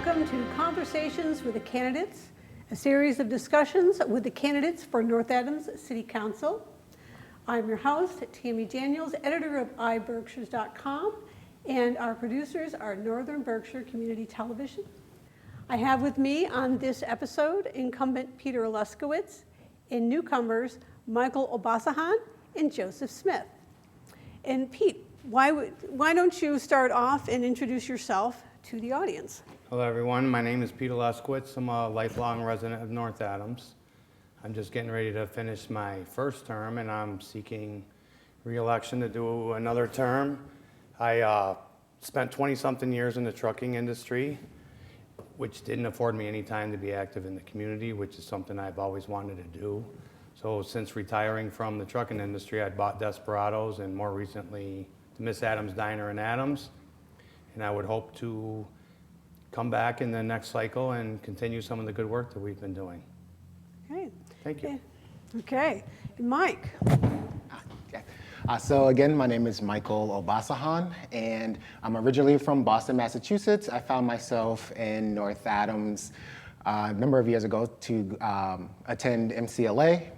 welcome to Conversations with the Candidates, a series of discussions with the candidates for North Adams City Council. I'm your host, Tammy Daniels, editor of iBerkshires.com, and our producers are Northern Berkshire Community Television. I have with me on this episode incumbent Peter Leskowitz and newcomers Michael Obasahan and Joseph Smith. And Pete, why don't you start off and introduce yourself to the audience? Hello everyone, my name is Peter Leskowitz. I'm a lifelong resident of North Adams. I'm just getting ready to finish my first term and I'm seeking re-election to do another term. I spent 20-something years in the trucking industry, which didn't afford me any time to be active in the community, which is something I've always wanted to do. So since retiring from the trucking industry, I bought Desperados and more recently the Miss Adams Diner in Adams. And I would hope to come back in the next cycle and continue some of the good work that we've been doing. Okay. Thank you. Okay. And Mike. So again, my name is Michael Obasahan, and I'm originally from Boston, Massachusetts. I found myself in North Adams a number of years ago to attend MCLA.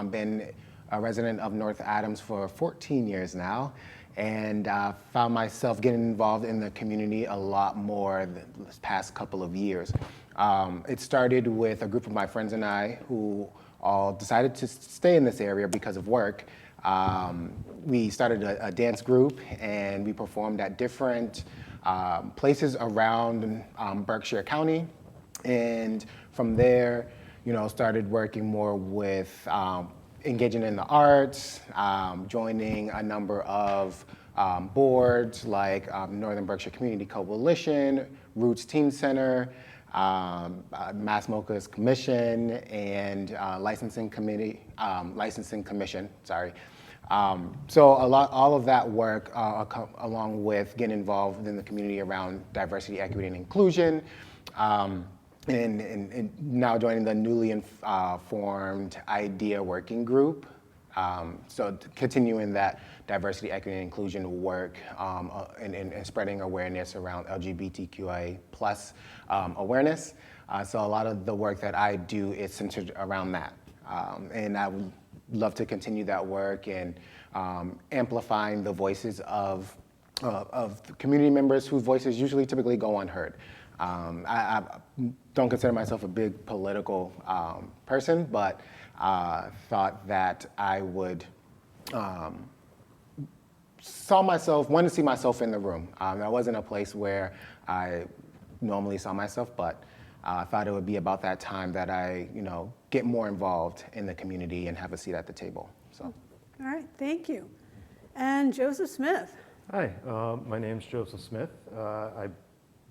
Been a resident of North Adams for 14 years now, and found myself getting involved in the community a lot more this past couple of years. It started with a group of my friends and I who all decided to stay in this area because of work. We started a dance group and we performed at different places around Berkshire County. And from there, started working more with engaging in the arts, joining a number of boards like Northern Berkshire Community Coalition, Roots Teen Center, Mass Mocha's Commission, and Licensing Commission. So all of that work, along with getting involved in the community around diversity, equity, and inclusion, and now joining the newly formed IDEA working group. So continuing that diversity, equity, and inclusion work and spreading awareness around LGBTQIA plus awareness. So a lot of the work that I do is centered around that. And I would love to continue that work and amplifying the voices of community members whose voices usually typically go unheard. I don't consider myself a big political person, but thought that I would wanted to see myself in the room. That wasn't a place where I normally saw myself, but I thought it would be about that time that I, get more involved in the community and have a seat at the table. So. All right, thank you. And Joseph Smith. Hi, my name's Joseph Smith. I've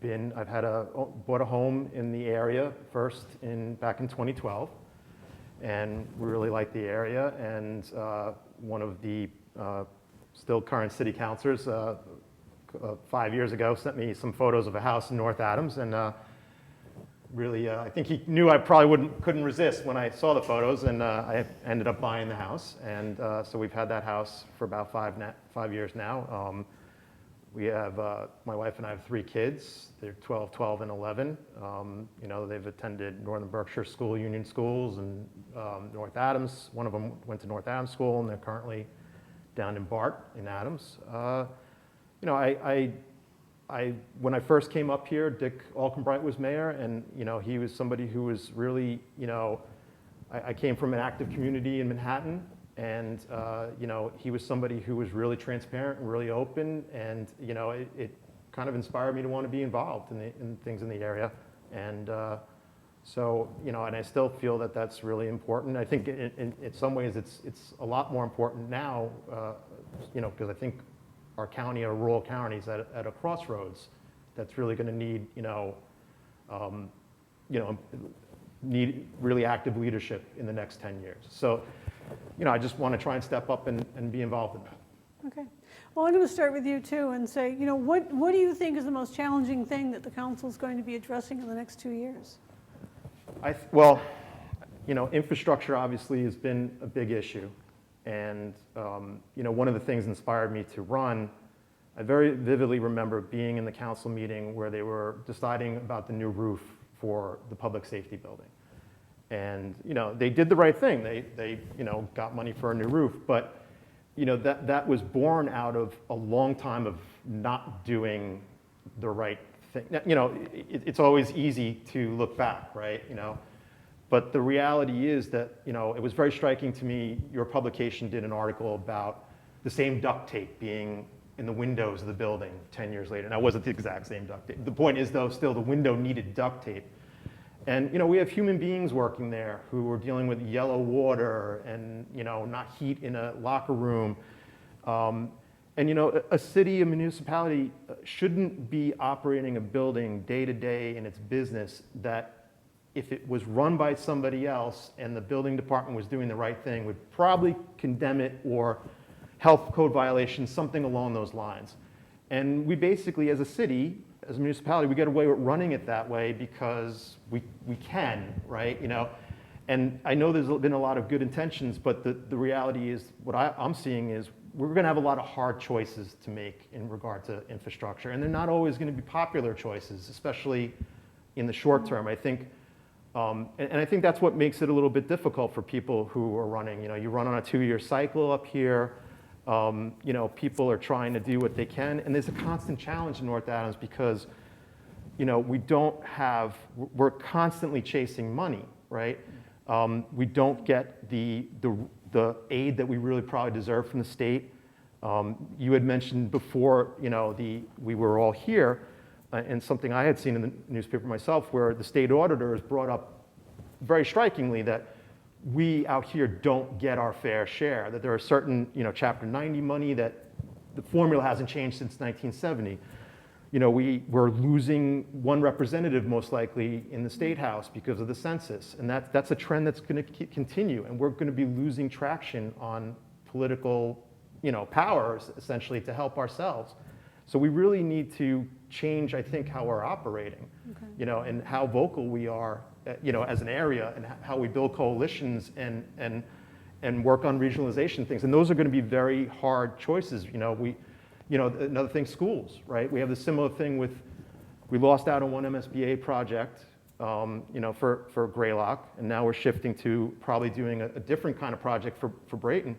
bought a home in the area first back in 2012, and we really like the area. And one of the still current city councilors 5 years ago sent me some photos of a house in North Adams, and really, I think he knew I probably couldn't resist when I saw the photos, and I ended up buying the house. And so we've had that house for about 5 years now. We have, my wife and I have 3 kids. They're 12, and 11. They've attended Northern Berkshire School Union Schools and North Adams. One of them went to North Adams School, and they're currently down in Bart in Adams. When I first came up here, Dick Alkenbright was mayor, and he was somebody who was really, I came from an active community in Manhattan, and he was somebody who was really transparent and really open, and it kind of inspired me to want to be involved in things in the area, and so and I still feel that that's really important. I think in some ways it's a lot more important now, because I think our county, our rural counties, at a crossroads that's really going to need really active leadership in the next 10 years. So, I just want to try and step up and be involved in that. Okay. Well, I'm going to start with you too and say, what do you think is the most challenging thing that the council is going to be addressing in the next 2 years? Infrastructure obviously has been a big issue. And one of the things that inspired me to run, I very vividly remember being in the council meeting where they were deciding about the new roof for the public safety building. And, they did the right thing. They got money for a new roof, but, that was born out of a long time of not doing the right thing. It's always easy to look back, right? But the reality is that, it was very striking to me, your publication did an article about the same duct tape being in the windows of the building 10 years later. Now, it wasn't the exact same duct tape. The point is, though, still the window needed duct tape. And, we have human beings working there who are dealing with yellow water and, not heat in a locker room. And, a city, a municipality shouldn't be operating a building day to day in its business that if it was run by somebody else and the building department was doing the right thing, would probably condemn it or health code violations, something along those lines. And we basically, as a city, as a municipality, we get away with running it that way because we can, right? And I know there's been a lot of good intentions, but the reality is, what I'm seeing is we're gonna have a lot of hard choices to make in regard to infrastructure, and they're not always gonna be popular choices, especially in the short term. I think, and I think that's what makes it a little bit difficult for people who are running. You run on a 2-year cycle up here. People are trying to do what they can, and there's a constant challenge in North Adams because, we're constantly chasing money, right? We don't get the aid that we really probably deserve from the state. You had mentioned before, we were all here, and something I had seen in the newspaper myself, where the state auditors brought up very strikingly that we out here don't get our fair share, that there are certain, Chapter 90 money that the formula hasn't changed since 1970. We're losing one representative most likely in the State House because of the census, and that's a trend that's going to continue, and we're going to be losing traction on political, powers essentially to help ourselves. So we really need to change, I think, how we're operating, and how vocal we are, as an area, and how we build coalitions and work on regionalization things. And those are going to be very hard choices. Another thing, schools, right? We have the similar thing we lost out on one MSBA project, for Greylock, and now we're shifting to probably doing a different kind of project for Brayton.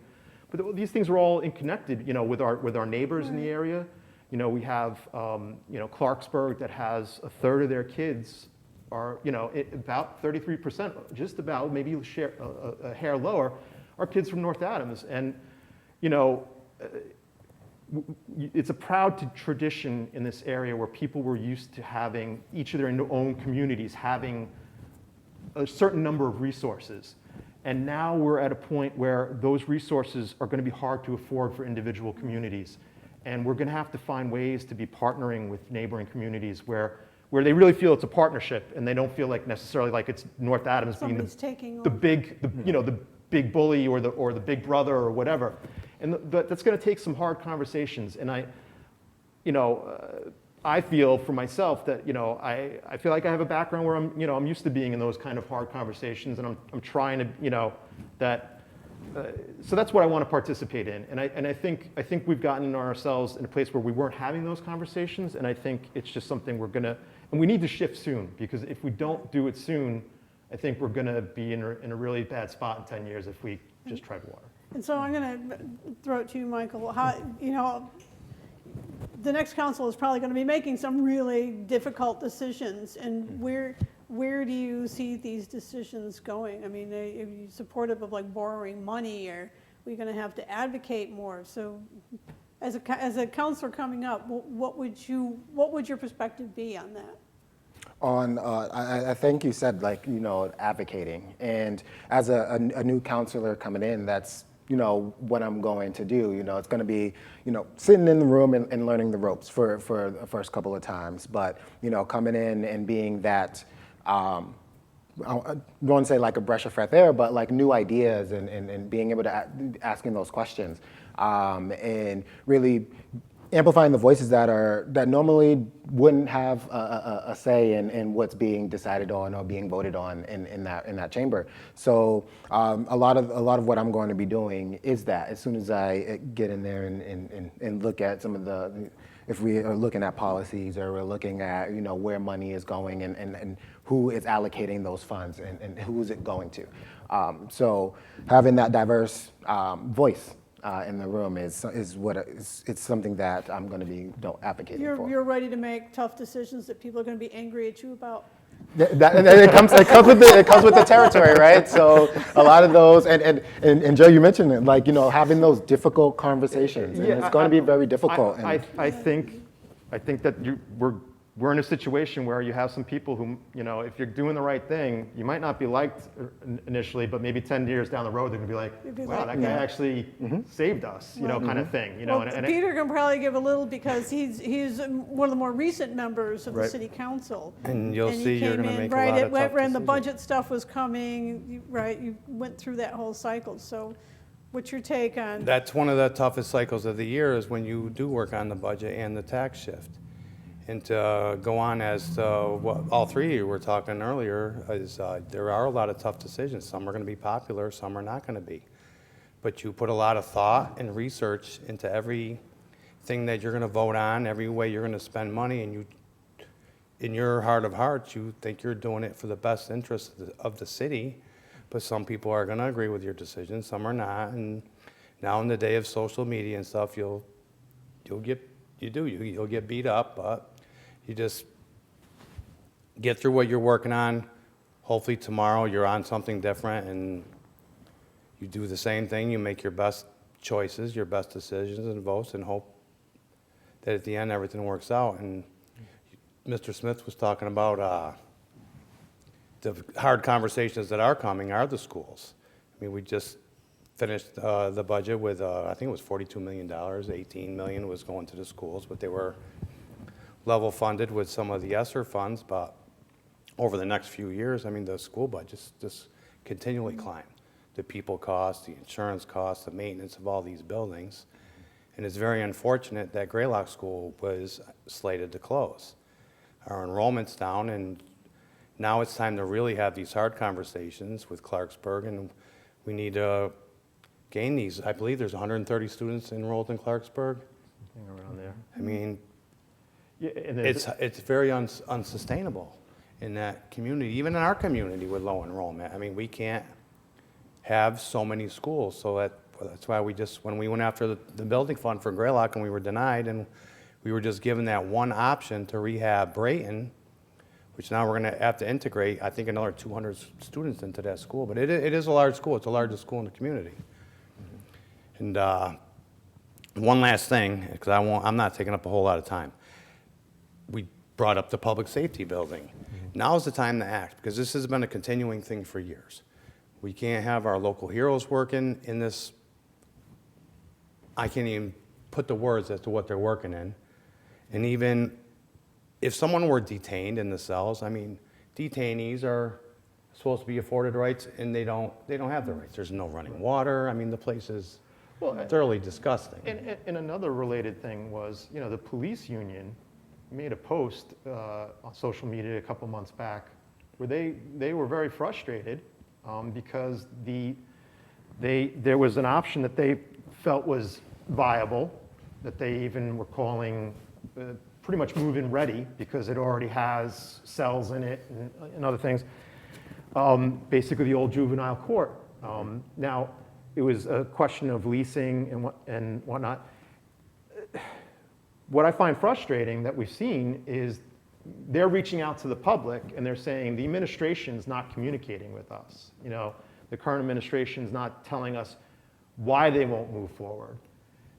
But these things are all connected, with our neighbors in the area. We have, Clarksburg that has a third of their kids are, about 33%, just about, maybe a hair lower, are kids from North Adams. And, it's a proud tradition in this area where people were used to having, each of their own communities having a certain number of resources. And now we're at a point where those resources are going to be hard to afford for individual communities. And we're going to have to find ways to be partnering with neighboring communities where they really feel it's a partnership, and they don't feel like necessarily like it's North Adams being the big bully or the big brother or whatever. And but that's going to take some hard conversations. And I feel for myself that I feel like I have a background where I'm used to being in those kind of hard conversations, and I'm trying to so that's what I want to participate in. And I think we've gotten ourselves in a place where we weren't having those conversations, and I think it's just something and we need to shift soon, because if we don't do it soon, I think we're going to be in a really bad spot in 10 years if we just tread water. And so I'm going to throw it to you, Michael. How, the next council is probably going to be making some really difficult decisions, and where do you see these decisions going? I mean, are you supportive of borrowing money, or are we going to have to advocate more? So, as a councilor coming up, what would your perspective be on that? I think you said advocating, and as a new counselor coming in, that's what I'm going to do. It's going to be sitting in the room and learning the ropes for the first couple of times, but coming in and being that I don't want to say a breath of fresh air, but new ideas and being able to asking those questions, and really amplifying the voices that normally wouldn't have a say in what's being decided on or being voted on in that chamber. So a lot of what I'm going to be doing is that as soon as I get in there and look at some of the, if we are looking at policies or we're looking at where money is going and who is allocating those funds and who is it going to. So having that diverse voice in the room is it's something that I'm going to be advocating for. You're ready to make tough decisions that people are going to be angry at you about? And it comes with the territory, right? So a lot of those, and Joe, you mentioned it, like having those difficult conversations, and it's going to be very difficult. I think that we're in a situation where you have some people who, if you're doing the right thing, you might not be liked initially, but maybe 10 years down the road, they're gonna be like, wow, that guy actually saved us, kind of thing. Well, Peter can probably give a little because he's one of the more recent members of the Right. city council. And you'll you see you're came gonna in, make a right, lot of tough when the decisions. budget stuff was coming, you went through that whole cycle. So what's your take on? That's one of the toughest cycles of the year is when you do work on the budget and the tax shift. And to go on as what all three of you were talking earlier, is there are a lot of tough decisions. Some are going to be popular, some are not going to be. But you put a lot of thought and research into everything that you're going to vote on, every way you're going to spend money, and you, in your heart of hearts, you think you're doing it for the best interest of the city. But some people are going to agree with your decision, some are not. And now in the day of social media and stuff, you'll get beat up, but you just get through what you're working on. Hopefully tomorrow you're on something different and you do the same thing. You make your best choices, your best decisions and votes, and hope that at the end everything works out. And Mr. Smith was talking about the hard conversations that are coming are the schools. I mean, we just finished the budget with, I think it was $42 million, 18 million was going to the schools, but they were level funded with some of the ESSER funds, but over the next few years, I mean, the school budgets just continually climb. The people costs, the insurance costs, the maintenance of all these buildings. And it's very unfortunate that Greylock School was slated to close. Our enrollment's down, and now it's time to really have these hard conversations with Clarksburg, and we need to gain these. I believe there's 130 students enrolled in Clarksburg. Something around there. I mean, Yeah, and it's very unsustainable in that community, even in our community with low enrollment. I mean, we can't have so many schools, so that's why when we went after the building fund for Greylock and we were denied, and we were just given that one option to rehab Brayton, which now we're going to have to integrate, I think, another 200 students into that school. But it is a large school. It's the largest school in the community. And one last thing, because I'm not taking up a whole lot of time. We brought up the public safety building. Now is the time to act, because this has been a continuing thing for years. We can't have our local heroes working in this. I can't even put the words as to what they're working in. And even if someone were detained in the cells, I mean, detainees are supposed to be afforded rights, and they don't have the rights. There's no running water. I mean, the place is thoroughly disgusting. And another related thing was, the police union made a post on social media a couple months back where they were very frustrated because there was an option that they felt was viable, that they even were calling pretty much move-in ready because it already has cells in it and other things. Basically the old juvenile court. Now, it was a question of leasing and whatnot. What I find frustrating that we've seen is they're reaching out to the public and they're saying the administration's not communicating with us. The current administration's not telling us why they won't move forward.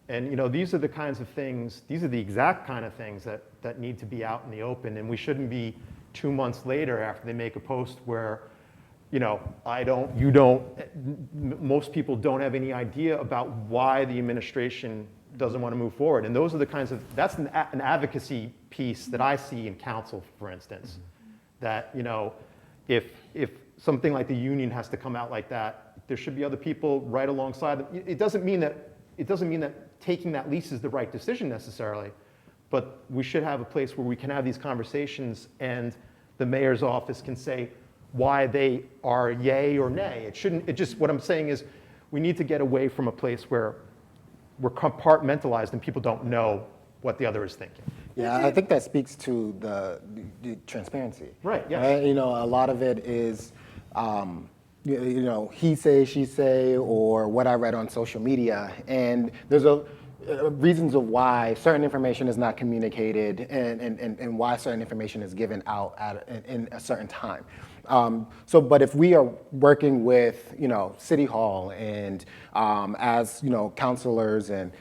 And these are the kinds of things, these are the exact kind of things that need to be out in the open, and we shouldn't be 2 months later after they make a post where, most people don't have any idea about why the administration doesn't want to move forward. And those are the kinds of, that's an advocacy piece that I see in council, for instance, that, if something like the union has to come out like that, there should be other people right alongside them. It doesn't mean that it doesn't mean that taking that lease is the right decision necessarily, but we should have a place where we can have these conversations and the mayor's office can say why they are yay or nay. What I'm saying is we need to get away from a place where we're compartmentalized and people don't know what the other is thinking. Yeah, I think that speaks to the transparency. Right, yes. Right? A lot of it is, he say, she say, or what I read on social media. And there's reasons of why certain information is not communicated and why certain information is given out in a certain time. But if we are working with, City Hall and as, counselors and,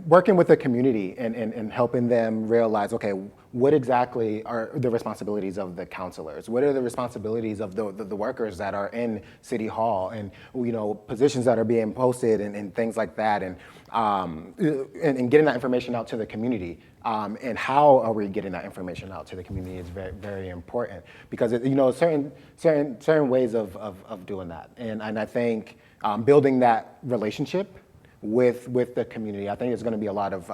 working with the community and helping them realize, okay, what exactly are the responsibilities of the counselors? What are the responsibilities of the workers that are in City Hall and, positions that are being posted and things like that, and getting that information out to the community. And how are we getting that information out to the community is very, very important, because certain ways of doing that. And I think building that relationship with the community, I think there's going to be a lot of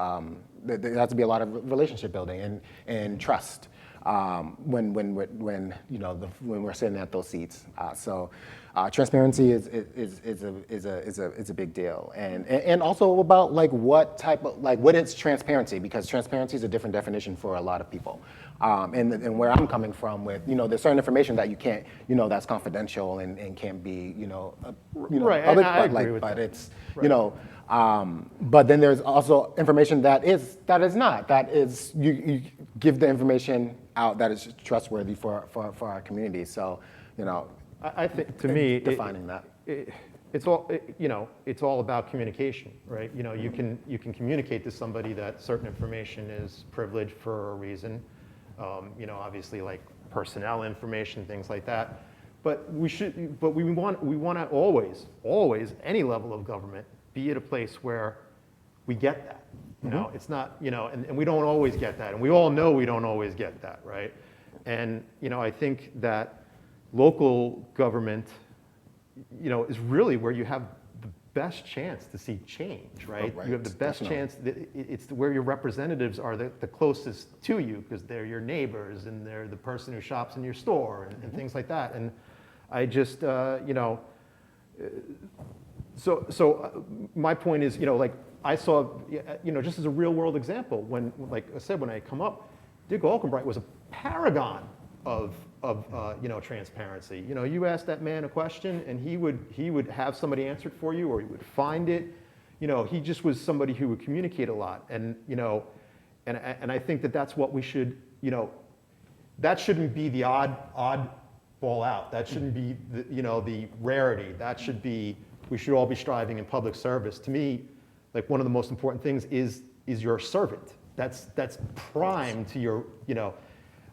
there has to be a lot of relationship building and trust when we're sitting at those seats. Transparency is a big deal, and also about what is transparency, because transparency is a different definition for a lot of people. And where I'm coming from with, there's certain information that you can't, that's confidential and can't be, Right, public, and I agree with but that. it's, but then there's also information that is you give the information out that is trustworthy for our community. So, I think, to me, defining that. It's all about communication, right? You can communicate to somebody that certain information is privileged for a reason. Obviously, like personnel information, things like that. But we want to always, any level of government, be at a place where we get that. It's not, and we don't always get that, and we all know we don't always get that, right? And I think that local government, is really where you have the best chance to see change, right? Right, You have the best chance. It's where your representatives are the closest to you, because they're your neighbors and they're the person who shops in your store and things like that. And I just, so my point is, I saw, just as a real world example, when, like I said, when I come up, Dick Alkenbright was a paragon of transparency. You ask that man a question and he would have somebody answer it for you, or he would find it. He just was somebody who would communicate a lot. And, and I think that's what we should, that shouldn't be the odd ball out. That shouldn't be the rarity. That should be, we should all be striving in public service. To me, like, one of the most important things is your servant. That's prime to your,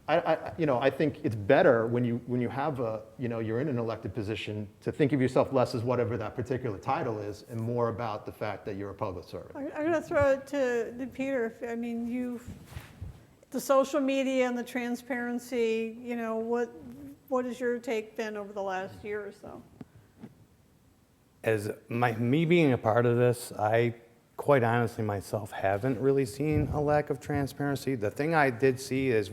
I think it's better when you have you're in an elected position to think of yourself less as whatever that particular title is, and more about the fact that you're a public servant. I'm going to throw it to Peter. The social media and the transparency, what has your take been over the last year or so? As me being a part of this, I quite honestly myself haven't really seen a lack of transparency. The thing I did see is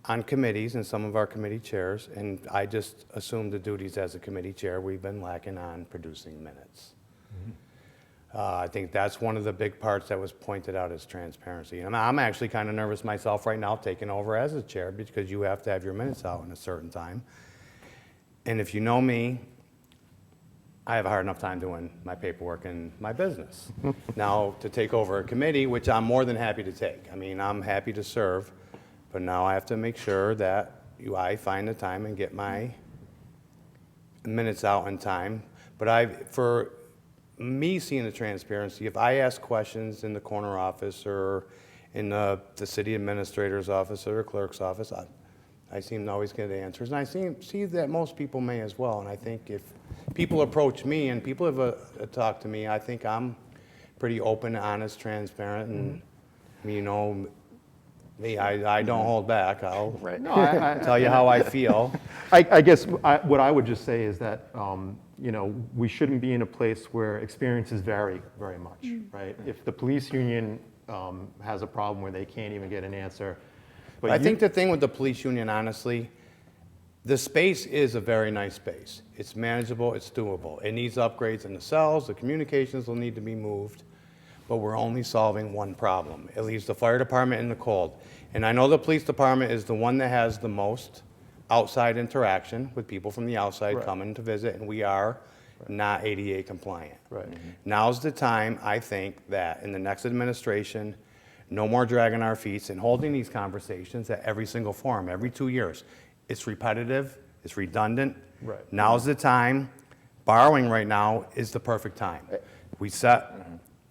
on committees and some of our committee chairs, and I just assumed the duties as a committee chair, we've been lacking on producing minutes. I think that's one of the big parts that was pointed out as transparency. And I'm actually kind of nervous myself right now taking over as a chair, because you have to have your minutes out in a certain time. And if you know me, I have a hard enough time doing my paperwork and my business. Now, to take over a committee, which I'm more than happy to take. I'm happy to serve, but now I have to make sure that I find the time and get my minutes out in time. But for me seeing the transparency, if I ask questions in the corner office or in the city administrator's office or clerk's office, I seem to always get answers. And I see that most people may as well. And I think if people approach me and people have talked to me, I think I'm pretty open, honest, transparent, and me, I don't hold back. I'll Right. tell you how I feel. I guess what I would just say is that we shouldn't be in a place where experiences vary very much, right? If the police union has a problem where they can't even get an answer. But I think the thing with the police union, honestly, the space is a very nice space. It's manageable, it's doable. It needs upgrades in the cells, the communications will need to be moved, but we're only solving one problem. It leaves the fire department in the cold. And I know the police department is the one that has the most outside interaction with people from the outside coming to visit, and we are not ADA compliant. Right. Now's the time, I think, that in the next administration, no more dragging our feet and holding these conversations at every single forum, every 2 years. It's repetitive, it's redundant. Right. Now's the time. Borrowing right now is the perfect time.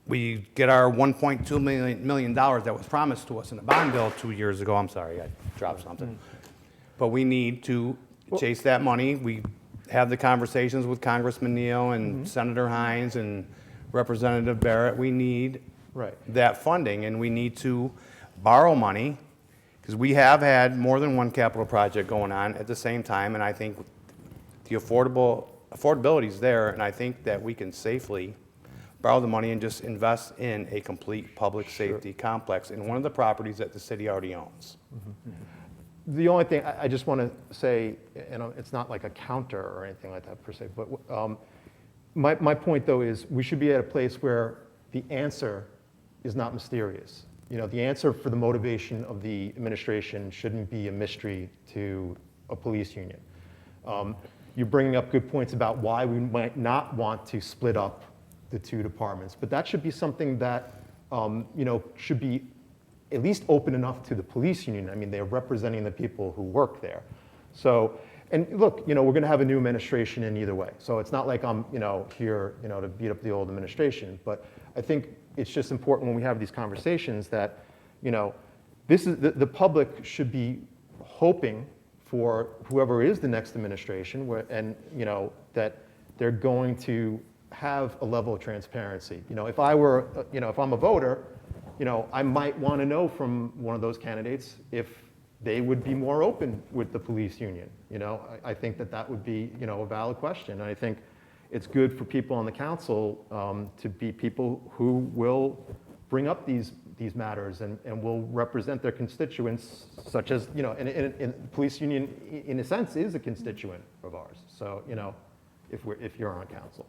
We get our $1.2 million that was promised to us in the bond bill 2 years ago. I'm sorry, I dropped something. But we need to chase that money. We have the conversations with Congressman Neal and Senator Hines and Representative Barrett. We need that funding, and we need to borrow money, because we have had more than one capital project going on at the same time, and I think the affordability is there, and I think that we can safely borrow the money and just invest in a complete public safety complex in one of the properties that the city already owns. The only thing I just want to say, and it's not like a counter or anything like that per se, but my point though is we should be at a place where the answer is not mysterious. The answer for the motivation of the administration shouldn't be a mystery to a police union. You're bringing up good points about why we might not want to split up the two departments, but that should be something that should be at least open enough to the police union. I mean, they're representing the people who work there. So, and look, we're going to have a new administration in either way. So it's not like I'm, here, to beat up the old administration. But I think it's just important when we have these conversations that, this is the public should be hoping for whoever is the next administration, and that they're going to have a level of transparency. If I were, if I'm a voter, I might want to know from one of those candidates if they would be more open with the police union. I think that would be, a valid question. And I think it's good for people on the council to be people who will bring up these matters and will represent their constituents, such as, and the police union, in a sense, is a constituent of ours. So, if you're on council.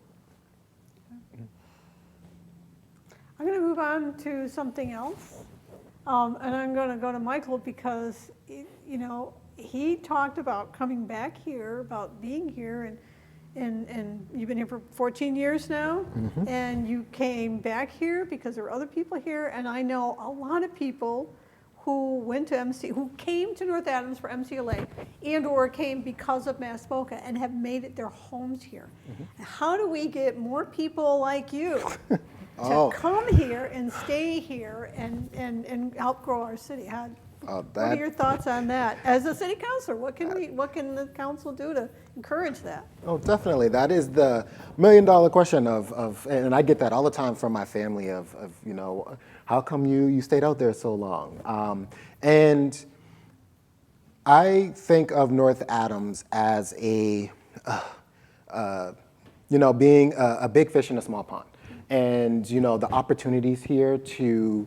I'm going to move on to something else, and I'm going to go to Michael because, he talked about coming back here, about being here, and you've been here for 14 years now, and you came back here because there were other people here, and I know a lot of people who went to who came to North Adams for MCLA and/or came because of MASBOCA and have made it their homes here. How do we get more people like you to come here and stay here and help grow our city? What are your thoughts on that? As a city councilor, what can the council do to encourage that? Oh, definitely. That is the million-dollar question of, and I get that all the time from my family of how come you stayed out there so long? And I think of North Adams as being a big fish in a small pond. And, the opportunities here to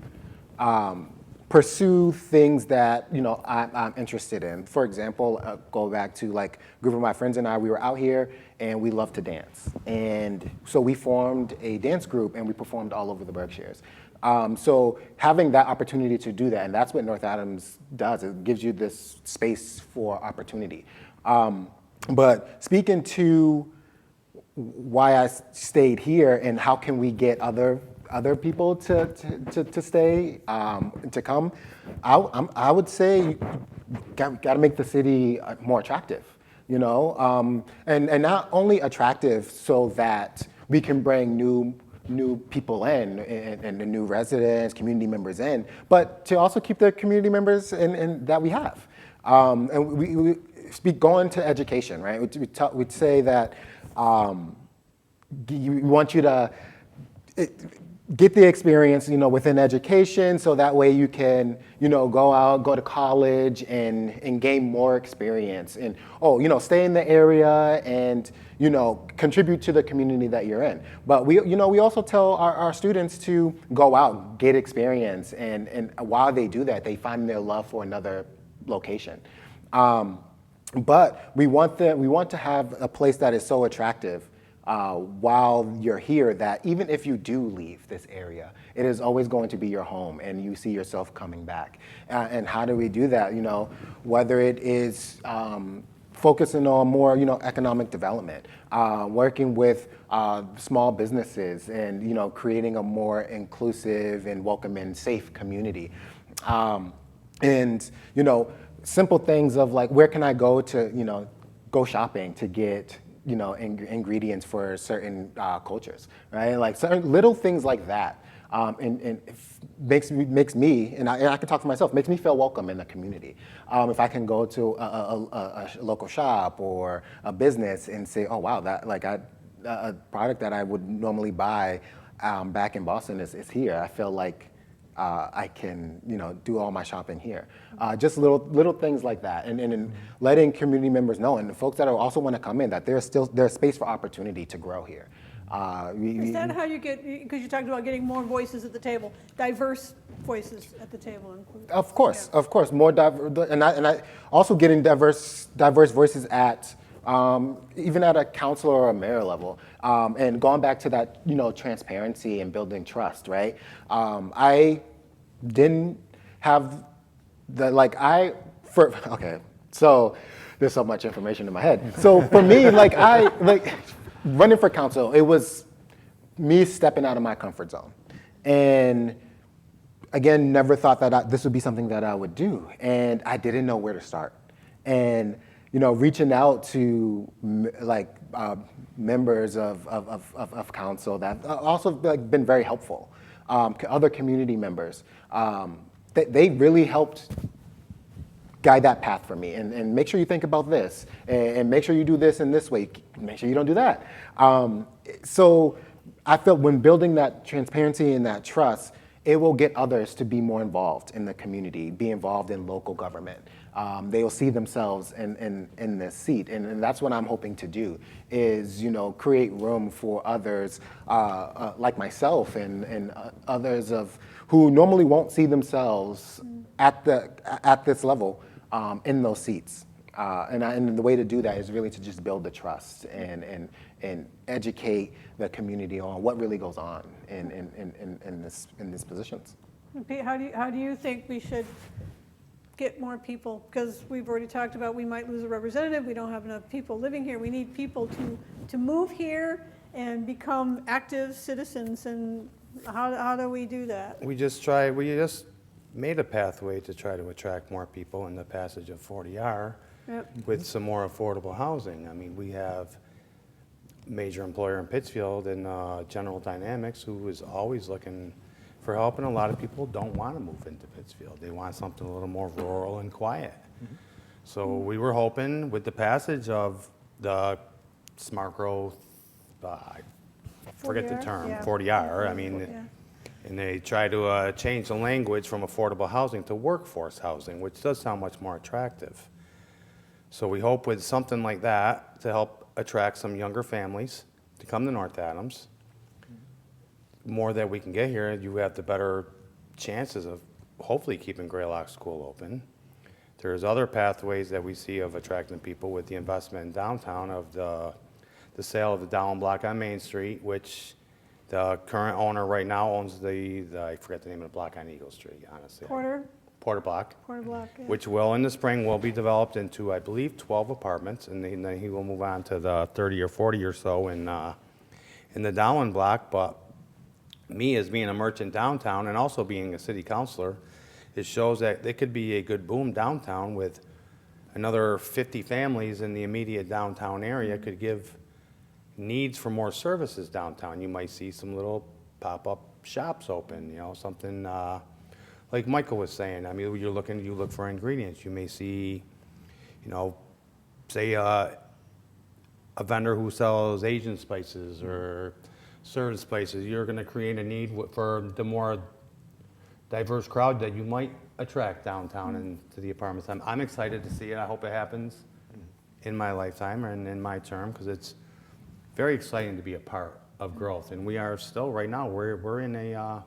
pursue things that, I'm interested in. For example, go back to a group of my friends and I, we were out here and we love to dance. And so we formed a dance group and we performed all over the Berkshires. So having that opportunity to do that, and that's what North Adams does, it gives you this space for opportunity. But speaking to why I stayed here and how can we get other people to stay, to come, I would say you got to make the city more attractive, and not only attractive so that we can bring new people in and the new residents, community members in, but to also keep the community members in that we have. And we going to education, right? We'd say that we want you to get the experience, within education, so that way you can, go out, go to college and gain more experience and, stay in the area and, contribute to the community that you're in. But we also tell our students to go out, get experience, and while they do that, they find their love for another location. But we want to have a place that is so attractive while you're here that even if you do leave this area, it is always going to be your home and you see yourself coming back. And how do we do that? Whether it is focusing on more, economic development, working with small businesses and, creating a more inclusive and welcoming, safe community. And, simple things of like, where can I go to, go shopping to get, ingredients for certain cultures, right? Like certain little things like that, and it makes me, and I can talk for myself, makes me feel welcome in the community. If I can go to a local shop or a business and say, oh wow, that like a product that I would normally buy back in Boston is here. I feel like I can, do all my shopping here. Just little things like that, and letting community members know, and the folks that also want to come in, that there's space for opportunity to grow here. Is that how you get, because you talked about getting more voices at the table, diverse voices at the table? Of course, more diverse, and I also getting diverse voices at even at a council or a mayor level, and going back to that, transparency and building trust, right? I didn't have the okay, so there's so much information in my head. So for me, running for council, it was me stepping out of my comfort zone, and again, never thought that this would be something that I would do, and I didn't know where to start, and reaching out to members of council that also been very helpful, other community members, they really helped guide that path for me, and make sure you think about this, and make sure you do this in this way, make sure you don't do that. So I felt when building that transparency and that trust, it will get others to be more involved in the community, be involved in local government. They will see themselves in this seat, and that's what I'm hoping to do, is create room for others like myself and others who normally won't see themselves at this level in those seats. And the way to do that is really to just build the trust and educate the community on what really goes on in these positions. Pete, how do you think we should get more people? Because we've already talked about we might lose a representative. We don't have enough people living here. We need people to move here and become active citizens. And how do we do that? We just made a pathway to try to attract more people in the passage of 40R. Yep. With some more affordable housing. I mean, we have a major employer in Pittsfield and General Dynamics, who is always looking for help, and a lot of people don't want to move into Pittsfield. They want something a little more rural and quiet. Mm-hmm. So we were hoping with the passage of the smart growth, I forget the 40R? term, Yeah. 40R, I mean, Yeah. and they try to change the language from affordable housing to workforce housing, which does sound much more attractive. So we hope with something like that to help attract some younger families to come to North Adams. The more that we can get here, you have the better chances of hopefully keeping Greylock School open. There's other pathways that we see of attracting people with the investment in downtown of the sale of the Dowling block on Main Street, which the current owner right now owns I forget the name of the block on Eagle Street, honestly. Porter Block, Yeah. which will in the spring will be developed into, I believe, 12 apartments, and then he will move on to the 30 or 40 or so in the Dowling block. But me, as being a merchant downtown and also being a city councilor, it shows that it could be a good boom downtown with another 50 families in the immediate downtown area. Could give needs for more services downtown. You might see some little pop-up shops open, something. Like Michael was saying, I mean, you look for ingredients. You may see, say a vendor who sells Asian spices or service places. You're going to create a need for the more diverse crowd that you might attract downtown and to the apartments. I'm excited to see it. I hope it happens in my lifetime and in my term, because it's very exciting to be a part of growth. And we are still, right now, we're in a,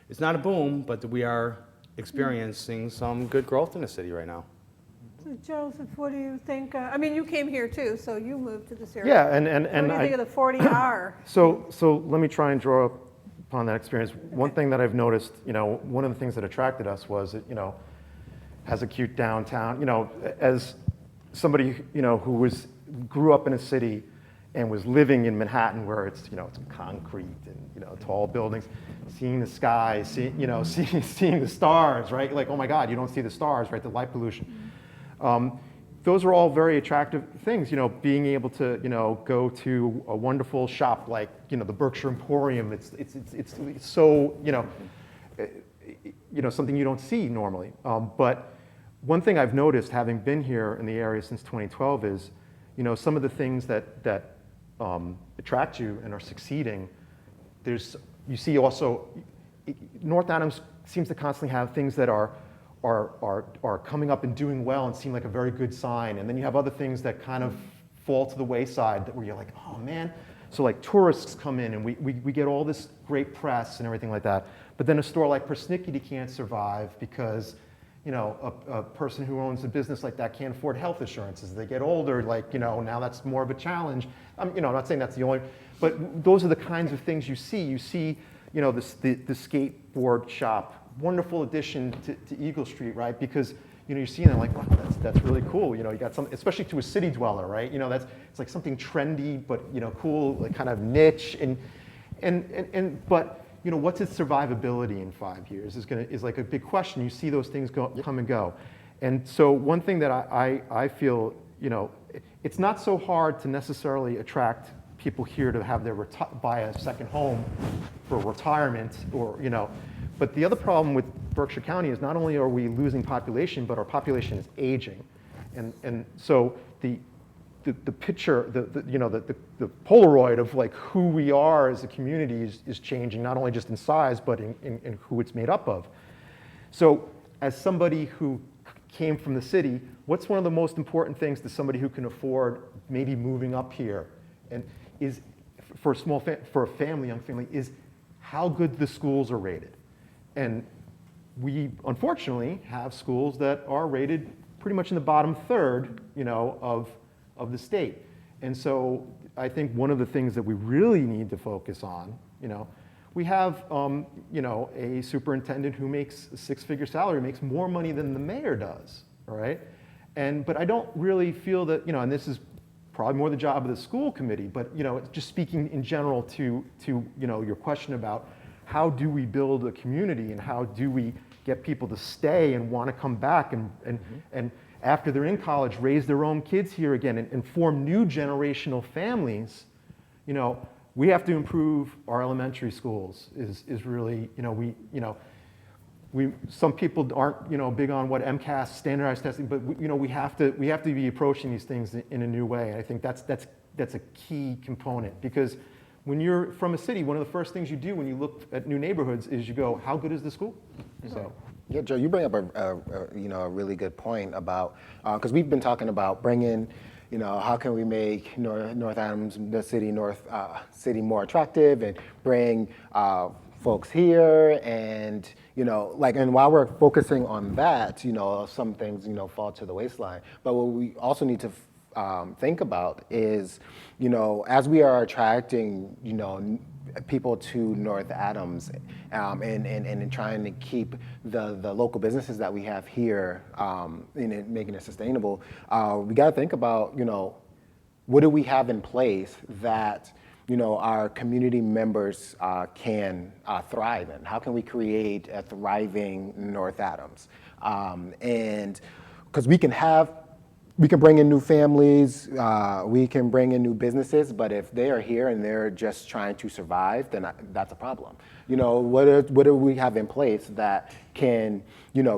it's not a boom, but we are experiencing some good growth in the city right now. So Joseph, what do you think? I mean, you came here too, so you moved to this area. Yeah, and What do you think of the 40R? So let me try and draw upon that experience. One thing that I've noticed, one of the things that attracted us was it, has a cute downtown. As somebody, who grew up in a city and was living in Manhattan, where it's, it's concrete and, tall buildings, seeing the sky, seeing the stars, right? Like, oh my God, you don't see the stars, right? The light pollution. Those are all very attractive things, being able to, go to a wonderful shop like, the Berkshire Emporium. It's so, something you don't see normally. But one thing I've noticed, having been here in the area since 2012, is, some of the things that attract you and are succeeding. You see also, North Adams seems to constantly have things that are coming up and doing well and seem like a very good sign. And then you have other things that kind of fall to the wayside where you're like, oh man. So like tourists come in and we get all this great press and everything like that. But then a store like Persnickety can't survive because, a person who owns a business like that can't afford health insurance. As they get older, now that's more of a challenge. I'm not saying that's the only, but those are the kinds of things you see. You see, the skateboard shop, wonderful addition to Eagle Street, right? Because you're seeing it like, wow, that's really cool. You got something, especially to a city dweller, right? It's like something trendy, but cool, like kind of niche, but what's its survivability in 5 years is like a big question. You see those things come and go, and so one thing that I feel, it's not so hard to necessarily attract people here to have their buy a second home for retirement or But the other problem with Berkshire County is not only are we losing population, but our population is aging, and so the picture, the Polaroid of like who we are as a community is changing, not only just in size, but in who it's made up of. So as somebody who came from the city, what's one of the most important things to somebody who can afford maybe moving up here, and is for a family, young family, is how good the schools are rated. And we, unfortunately, have schools that are rated pretty much in the bottom third, of the state. And so I think one of the things that we really need to focus on, we have, a superintendent who makes a six-figure salary, makes more money than the mayor does, all right? But I don't really feel that, and this is probably more the job of the school committee, but, just speaking in general to your question about how do we build a community and how do we get people to stay and want to come back and after they're in college, raise their own kids here again and form new generational families. We have to improve our elementary schools is really, some people aren't, big on what MCAS, standardized testing, but we have to be approaching these things in a new way. And I think that's a key component, because when you're from a city, one of the first things you do when you look at new neighborhoods is you go, how good is the school? So. Yeah, Joe, you bring up a really good point about, because we've been talking about bringing, how can we make North Adams, the city more attractive and bring folks here, and and while we're focusing on that, some things fall to the waistline. But what we also need to think about is, as we are attracting, people to North Adams, and trying to keep the local businesses that we have here, and making it sustainable, we got to think about, what do we have in place that our community members can thrive in? How can we create a thriving North Adams? And because we can bring in new families, we can bring in new businesses, but if they are here and they're just trying to survive, then that's a problem. What do we have in place that can,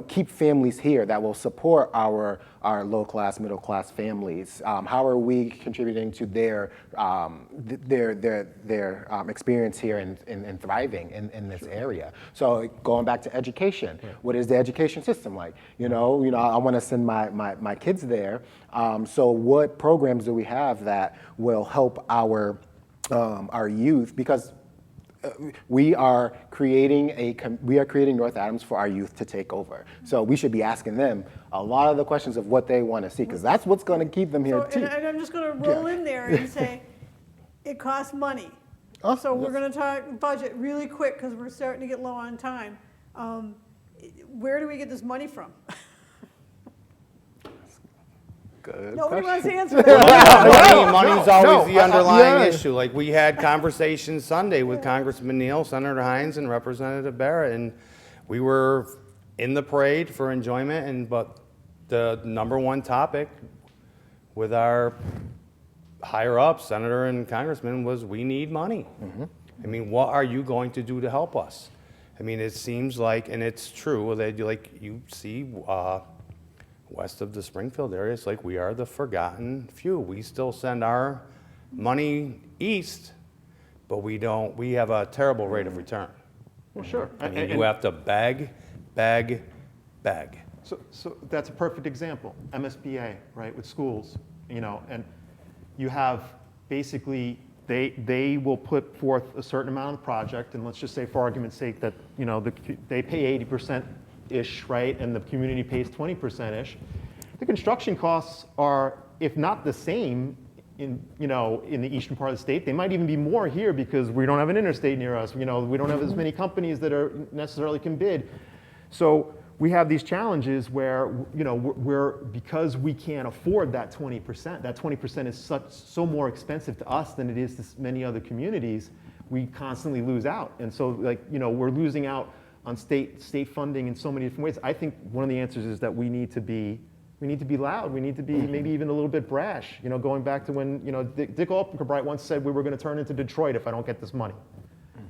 keep families here, that will support our our low-class, middle-class families? How are we contributing to their experience here and thriving in this area? So going back to education, what is the education system like? I want to send my kids there. So what programs do we have that will help our youth? Because we are creating North Adams for our youth to take over. So we should be asking them a lot of the questions of what they want to see, because that's what's going to keep them here too. And I'm just going to roll in there and say, it costs money. So we're going to talk budget really quick because we're starting to get low on time. Where do we get this money from? Good Nobody question. wants to answer that. Money's always the underlying yeah. issue. Like, we had conversations Sunday with Congressman Neal, Senator Hines, and Representative Barrett, and we were in the parade for enjoyment, but the number one topic with our higher ups, Senator and Congressman, was we need money. I mean, what are you going to do to help us? I mean, it seems like, and it's true, that you see west of the Springfield area, it's like we are the forgotten few. We still send our money east, but we have a terrible rate of return. Well, sure. I mean, you have to beg. So that's a perfect example. MSBA, right, with schools, and you have basically, they will put forth a certain amount of the project, and let's just say for argument's sake that, they pay 80%-ish, right, and the community pays 20%-ish. The construction costs are, if not the same, in the eastern part of the state, they might even be more here because we don't have an interstate near us. We don't have as many companies that are necessarily can bid. So we have these challenges where, because we can't afford that 20%, that 20% is so more expensive to us than it is to many other communities, we constantly lose out. And so, we're losing out on state funding in so many different ways. I think one of the answers is that we need to be loud. We need to be maybe even a little bit brash. Going back to when, Dick Albright once said we were going to turn into Detroit if I don't get this money.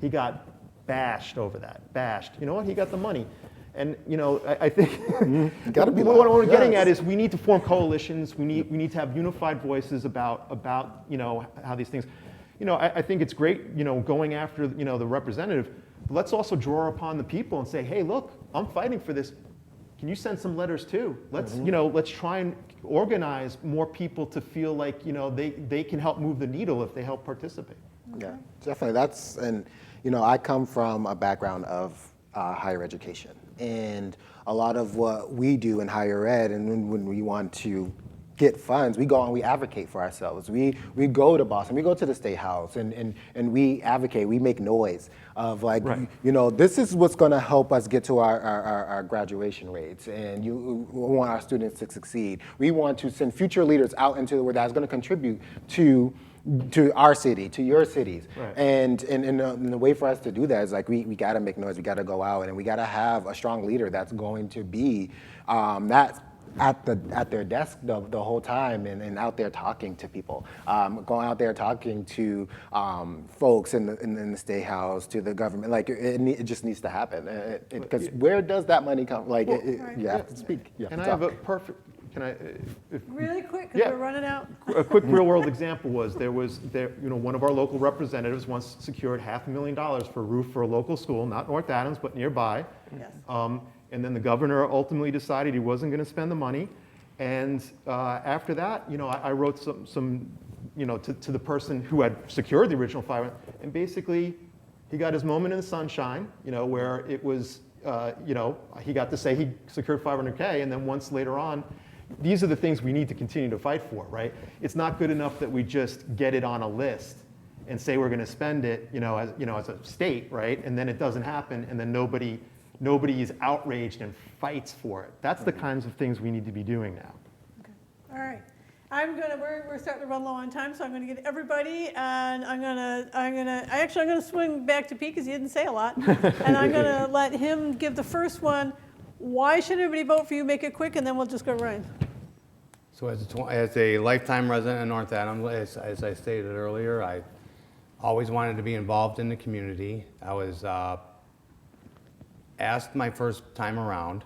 He got bashed over that. Bashed. You know what? He got the money. And I think Gotta be what loud. we're getting at is we need to form coalitions. We need to have unified voices about how these things. I think it's great going after the representative. But let's also draw upon the people and say, hey, look, I'm fighting for this. Can you send some letters too? Let's let's try and organize more people to feel like they can help move the needle if they help participate. Yeah, definitely. I come from a background of higher education, and a lot of what we do in higher ed, and when we want to get funds, we go and we advocate for ourselves. We go to Boston, we go to the State House, and we advocate, we make noise of this is what's gonna help us get to our graduation rates, and we want our students to succeed. We want to send future leaders out into the world that's gonna contribute to our city, to your cities. Right. And the way for us to do that is we gotta make noise, we gotta go out, and we gotta have a strong leader that's going to be that's at their desk the whole time and out there talking to people, going out there talking to folks in the State House, to the government. It just needs to happen, because where does that money come? You have to speak. And I have a perfect. Can I? Really quick, because we're running out. A quick real-world example was one of our local representatives once secured $500,000 for a roof for a local school, not North Adams, but nearby. Yes. And then the governor ultimately decided he wasn't going to spend the money. And after that, I wrote some to the person who had secured the original $500,000, and basically he got his moment in the sunshine, where it was, he got to say he secured $500K, and then once later on. These are the things we need to continue to fight for, right? It's not good enough that we just get it on a list and say we're going to spend it, as a state, right? And then it doesn't happen, and then nobody is outraged and fights for it. That's the kinds of things we need to be doing now. Okay. All right. We're starting to run low on time, so I'm going to get everybody, and I'm going to swing back to Pete because he didn't say a lot, and I'm going to let him give the first one. Why should everybody vote for you? Make it quick, and then we'll just go Ryan. So as a lifetime resident of North Adams, as I stated earlier, I always wanted to be involved in the community. I was asked my first time around,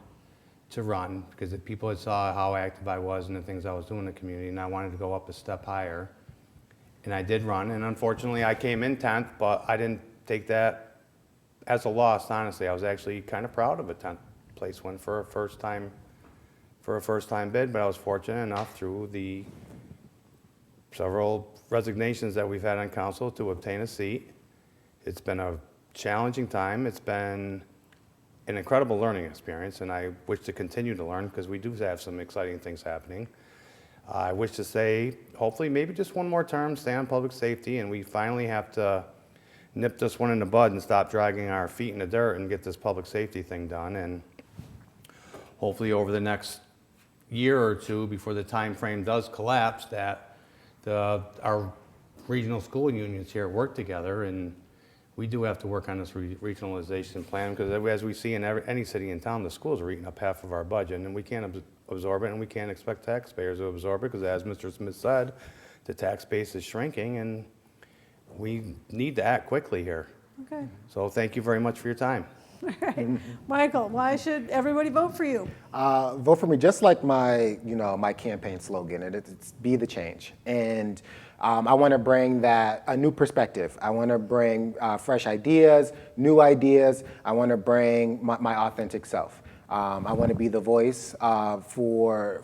to run because the people had saw how active I was and the things I was doing in the community, and I wanted to go up a step higher. And I did run, and unfortunately I came in 10th, but I didn't take that as a loss, honestly. I was actually kind of proud of a 10th place win for a first time bid, but I was fortunate enough through the several resignations that we've had on council to obtain a seat. It's been a challenging time. It's been an incredible learning experience, and I wish to continue to learn because we do have some exciting things happening. I wish to say, hopefully, maybe just one more term, stay on public safety, and we finally have to nip this one in the bud and stop dragging our feet in the dirt and get this public safety thing done. And hopefully over the next year or two, before the time frame does collapse, that our regional school unions here work together, and we do have to work on this regionalization plan because as we see in any city in town, the schools are eating up half of our budget, and we can't absorb it, and we can't expect taxpayers to absorb it because, as Mr. Smith said, the tax base is shrinking, and we need to act quickly here. Okay. So thank you very much for your time. All right. Michael, why should everybody vote for you? Vote for me, just like my campaign slogan. It's be the change. And I want to bring a new perspective. I want to bring fresh ideas, new ideas. I want to bring my authentic self. I want to be the voice for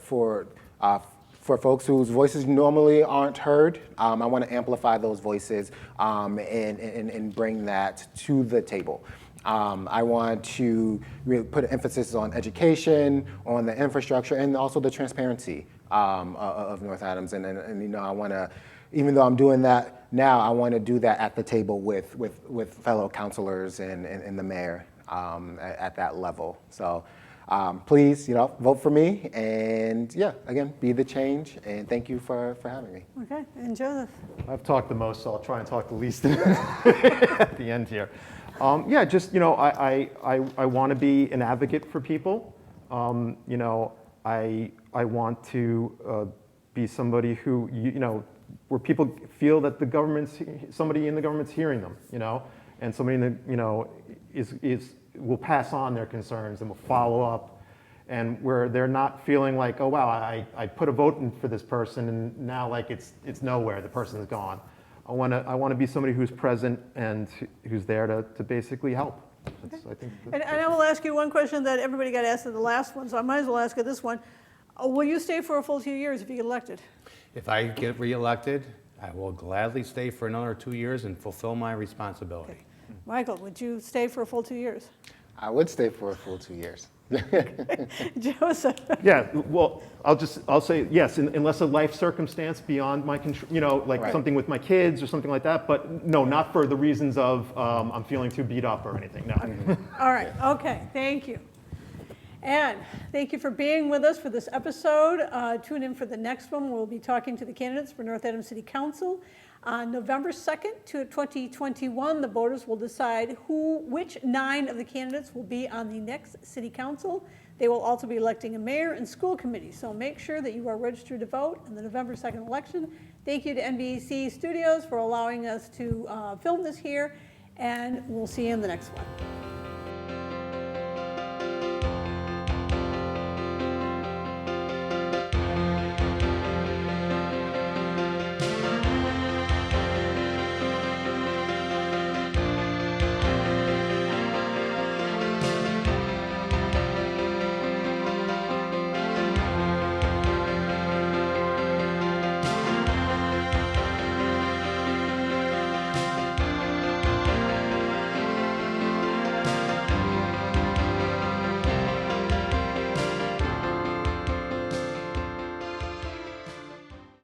folks whose voices normally aren't heard. I want to amplify those voices and bring that to the table. I want to really put an emphasis on education, on the infrastructure, and also the transparency of North Adams. And I want to, even though I'm doing that now, I want to do that at the table with fellow councilors and the mayor at that level. So please, vote for me, and again, be the change. And thank you for having me. Okay, and Joseph? I've talked the most, so I'll try and talk the least at the end here. I want to be an advocate for people. I want to be somebody who, where people feel that somebody in the government's hearing them, and somebody in the, will pass on their concerns and will follow up, and where they're not feeling like, oh wow, I put a vote in for this person and now like it's nowhere, the person is gone. I want to be somebody who's present and who's there to basically help. I think And I will ask you one question that everybody got asked in the last one, so I might as well ask you this one. Will you stay for a full 2 years if you get elected? If I get reelected, I will gladly stay for another 2 years and fulfill my responsibility. Okay. Michael, would you stay for a full 2 years? I would stay for a full 2 years. Joseph? Yeah, well, I'll say yes, unless a life circumstance beyond my control, like Right. something with my kids or something like that, but no, not for the reasons of I'm feeling too beat up or anything, no. All right, okay, thank you. And thank you for being with us for this episode. Tune in for the next one. We'll be talking to the candidates for North Adams City Council. On November 2nd, 2021, the voters will decide which 9 of the candidates will be on the next city council. They will also be electing a mayor and school committee, so make sure that you are registered to vote in the November 2nd election. Thank you to NBC Studios for allowing us to film this here, and we'll see you in the next one.